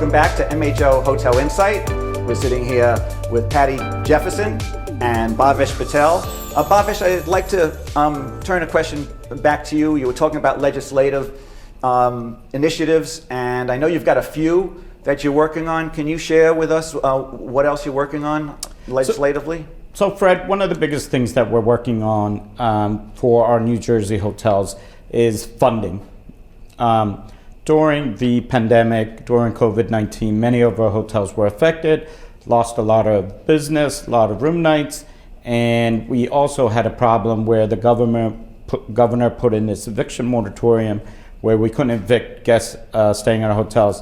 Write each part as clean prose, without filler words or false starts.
welcome back to MHO Hotel Insight. We're sitting here with Patty Jefferson and Bhavesh Patel. Bhavesh, I'd like to turn a question back to you. You were talking about legislative initiatives, and I know you've got a few that you're working on. Can you share with us what else you're working on legislatively? So Fred, one of the biggest things that we're working on for our New Jersey hotels is funding. During the pandemic, during COVID-19, many of our hotels were affected, lost a lot of business, a lot of room nights, and we also had a problem where the governor put in this eviction moratorium where we couldn't evict guests staying at our hotels.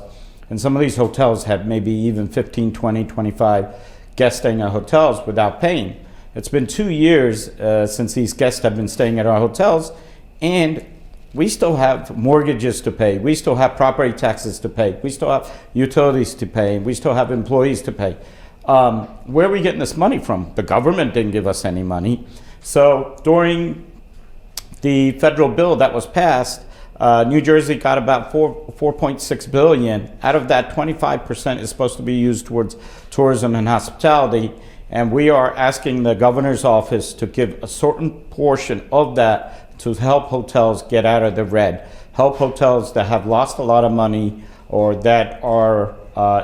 And some of these hotels had maybe even 15, 20, 25 guests staying at hotels without paying. It's been 2 years since these guests have been staying at our hotels, and we still have mortgages to pay. We still have property taxes to pay. We still have utilities to pay. We still have employees to pay. Where are we getting this money from? The government didn't give us any money. So during the federal bill that was passed, New Jersey got about $4.6 billion. Out of that, 25% is supposed to be used towards tourism and hospitality. And we are asking the governor's office to give a certain portion of that to help hotels get out of the red, help hotels that have lost a lot of money or that are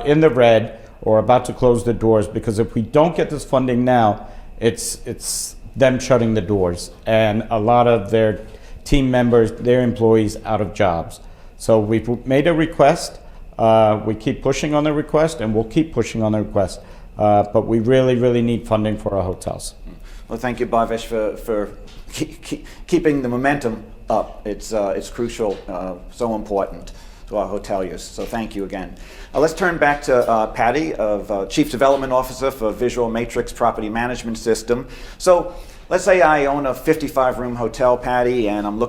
in the red or about to close the doors, because if we don't get this funding now, it's them shutting the doors and a lot of their team members, their employees out of jobs. So we've made a request. We keep pushing on the request, and we'll keep pushing on the request. But we really, really need funding for our hotels. Well, thank you, Bhavesh, for keeping the momentum up. It's crucial, so important to our hoteliers. So thank you again. Let's turn back to Patty, of Chief Development Officer for Visual Matrix Property Management System. So let's say I own a 55-room hotel, Patty, and I'm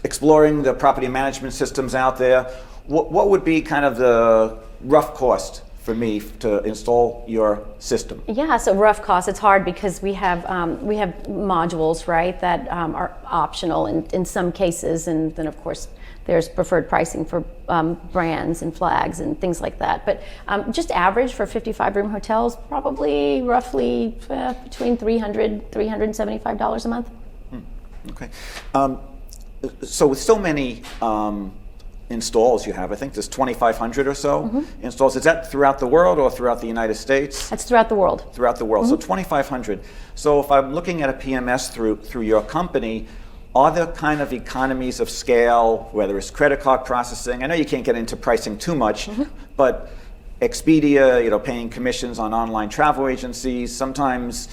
exploring the property management systems out there. What would be kind of the rough cost for me to install your system? Yeah, so rough cost, it's hard because we have modules, right, that are optional in some cases, and then of course there's preferred pricing for brands and flags and things like that. But just average for 55-room hotels, probably roughly between $300, $375 a month. Okay. So with so many installs you have, I think there's 2,500 or so installs. Is that throughout the world or throughout the United States? That's throughout the world. Throughout the world. So 2,500. So if I'm looking at a PMS through your company, are there kind of economies of scale, whether it's credit card processing? I know you can't get into pricing too much, but Expedia, paying commissions on online travel agencies, sometimes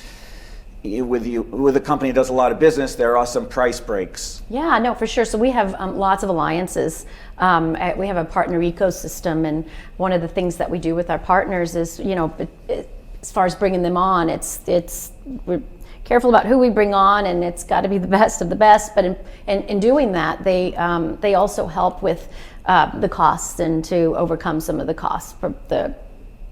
with a company that does a lot of business, there are some price breaks. Yeah, no, for sure. So we have lots of alliances. We have a partner ecosystem, and one of the things that we do with our partners is, as far as bringing them on, we're careful about who we bring on, and it's got to be the best of the best. But in doing that, they also help with the costs and to overcome some of the costs for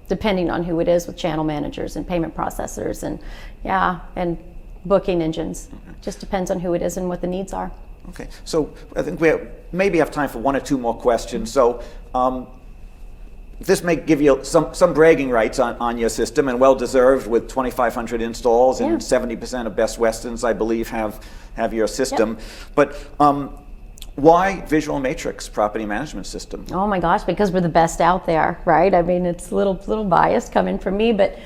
depending on who it is, with channel managers and payment processors and booking engines. Just depends on who it is and what the needs are. Okay, so I think we maybe have time for one or two more questions. So this may give you some bragging rights on your system, and well deserved, with 2,500 installs, and 70% of Best Westerns, I believe, have your system. Yep. But why Visual Matrix Property Management System? Oh my gosh, because we're the best out there, right? I mean, it's a little biased coming from me, but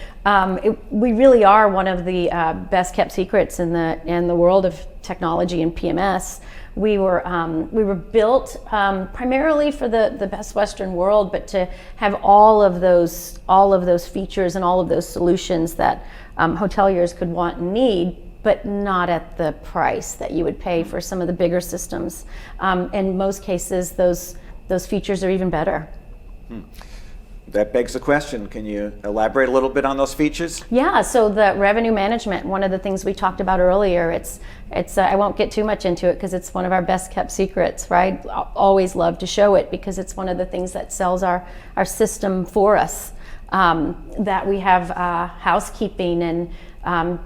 we really are one of the best kept secrets in the world of technology and PMS. We were built primarily for the Best Western world, but to have all of those features and all of those solutions that hoteliers could want and need, but not at the price that you would pay for some of the bigger systems. In most cases, those features are even better. That begs the question. Can you elaborate a little bit on those features? Yeah, so the revenue management, one of the things we talked about earlier, it's I won't get too much into it because it's one of our best kept secrets, right? I always love to show it because it's one of the things that sells our system for us. That we have housekeeping and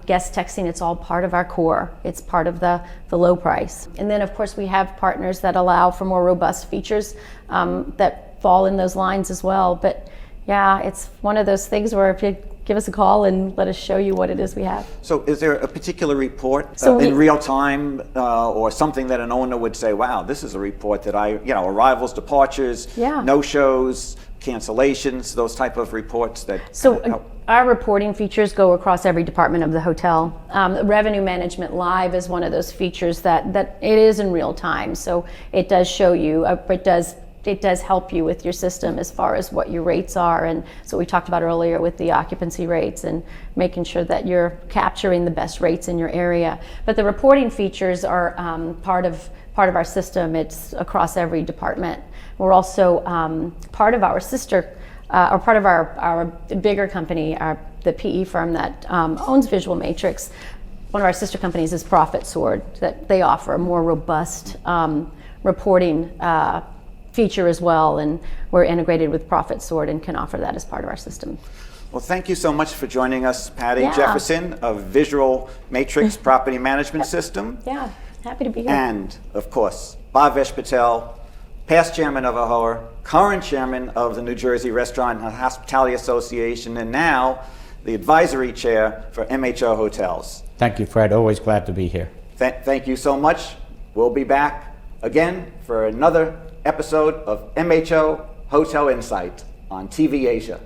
guest texting, it's all part of our core. It's part of the low price. And then of course we have partners that allow for more robust features that fall in those lines as well. But Yeah, it's one of those things where if you give us a call and let us show you what it is we have. So is there a particular report So in real time or something that an owner would say, wow, this is a report that arrivals, departures, Yeah. no-shows, cancellations, those type of reports that So help? our reporting features go across every department of the hotel. Revenue Management Live is one of those features that it is in real time. So it does show you, it does help you with your system as far as what your rates are, and so we talked about earlier with the occupancy rates and making sure that you're capturing the best rates in your area. But the reporting features are part of our system. It's across every department. We're also part of our sister, or part of our bigger company, the PE firm that owns Visual Matrix. One of our sister companies is Profit Sword, that they offer a more robust reporting feature as well, and we're integrated with Profit Sword and can offer that as part of our system. Well, thank you so much for joining us, Patty Yeah. Jefferson of Visual Matrix Property Management System. Yeah, happy to be here. And, of course, Bhavesh Patel, past chairman of AHOA, current chairman of the New Jersey Restaurant and Hospitality Association, and now the advisory chair for MHO Hotels. Thank you, Fred. Always glad to be here. Thank you so much. We'll be back again for another episode of MHO Hotel Insight on TV Asia.